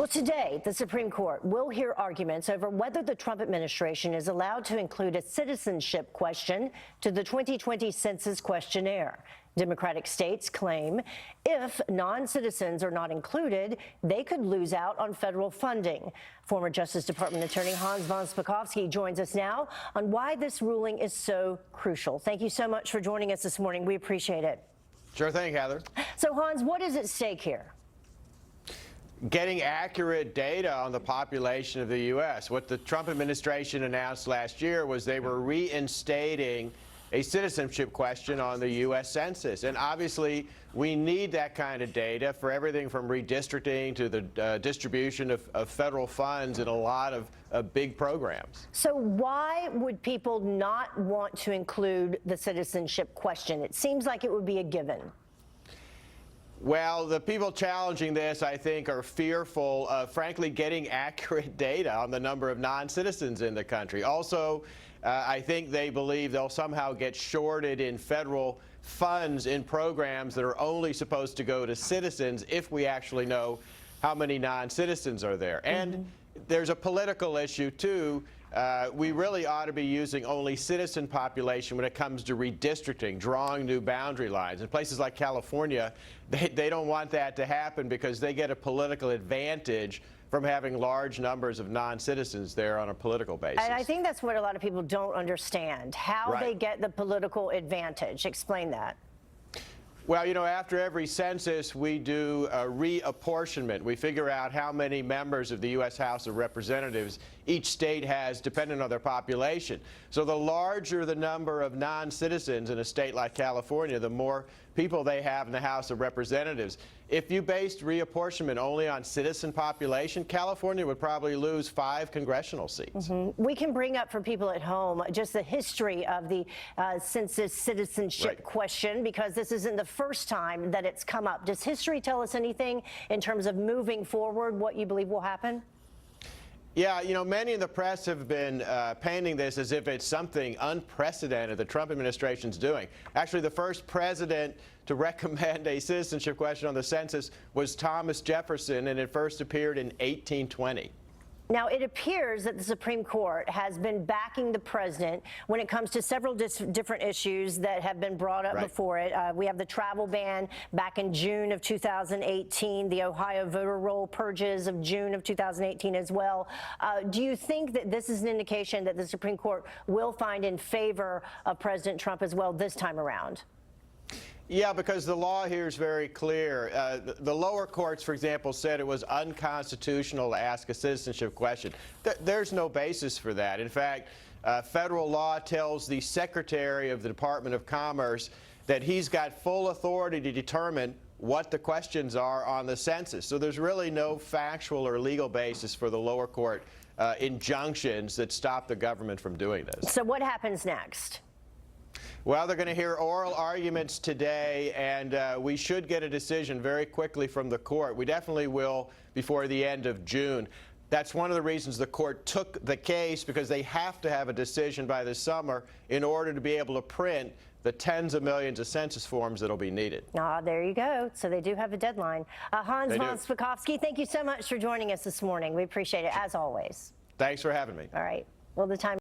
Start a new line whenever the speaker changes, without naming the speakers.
Well, today, the Supreme Court will hear arguments over whether the Trump administration is allowed to include a citizenship question to the 2020 Census questionnaire. Democratic states claim if non-citizens are not included, they could lose out on federal funding. Former Justice Department Attorney Hans von Spakovsky joins us now on why this ruling is so crucial. Thank you so much for joining us this morning. We appreciate it.
Sure thing, Heather.
So, Hans, what is at stake here?
Getting accurate data on the population of the U.S. What the Trump administration announced last year was they were reinstating a citizenship question on the U.S. Census. And obviously, we need that kind of data for everything from redistricting to the distribution of federal funds in a lot of big programs.
So why would people not want to include the citizenship question? It seems like it would be a given.
Well, the people challenging this, I think, are fearful of, frankly, getting accurate data on the number of non-citizens in the country. Also, I think they believe they'll somehow get shorted in federal funds in programs that are only supposed to go to citizens if we actually know how many non-citizens are there. And there's a political issue, too. We really ought to be using only citizen population when it comes to redistricting, drawing new boundary lines. In places like California, they don't want that to happen because they get a political advantage from having large numbers of non-citizens there on a political basis. And
I think that's what a lot of people don't understand, how they get the political advantage. Explain that.
Well, you know, after every census, we do a reapportionment. We figure out how many members of the U.S. House of Representatives each state has, depending on their population. So the larger the number of non-citizens in a state like California, the more people they have in the House of Representatives. If you based reapportionment only on citizen population, California would probably lose 5 congressional seats.
We can bring up for people at home just the history of the census citizenship question, because this isn't the first time that it's come up. Does history tell us anything in terms of moving forward, what you believe will happen?
Yeah, you know, many in the press have been painting this as if it's something unprecedented the Trump administration's doing. Actually, the first president to recommend a citizenship question on the census was Thomas Jefferson, and it first appeared in 1820.
Now, it appears that the Supreme Court has been backing the president when it comes to several different issues that have been brought up before it. We have the travel ban back in June of 2018, the Ohio voter roll purges of June of 2018 as well. Do you think that this is an indication that the Supreme Court will find in favor of President Trump as well this time around?
Yeah, because the law here is very clear. The lower courts, for example, said it was unconstitutional to ask a citizenship question. There's no basis for that. In fact, federal law tells the Secretary of the Department of Commerce that he's got full authority to determine what the questions are on the census. So there's really no factual or legal basis for the lower court injunctions that stop the government from doing this.
So what happens next?
Well, they're going to hear oral arguments today, and we should get a decision very quickly from the court. We definitely will before the end of June. That's one of the reasons the court took the case, because they have to have a decision by this summer in order to be able to print the tens of millions of census forms that will be needed.
There you go. So they do have a deadline. Hans von Spakovsky, thank you so much for joining us this morning. We appreciate it, as always.
Thanks for having me.
All right. Well, the time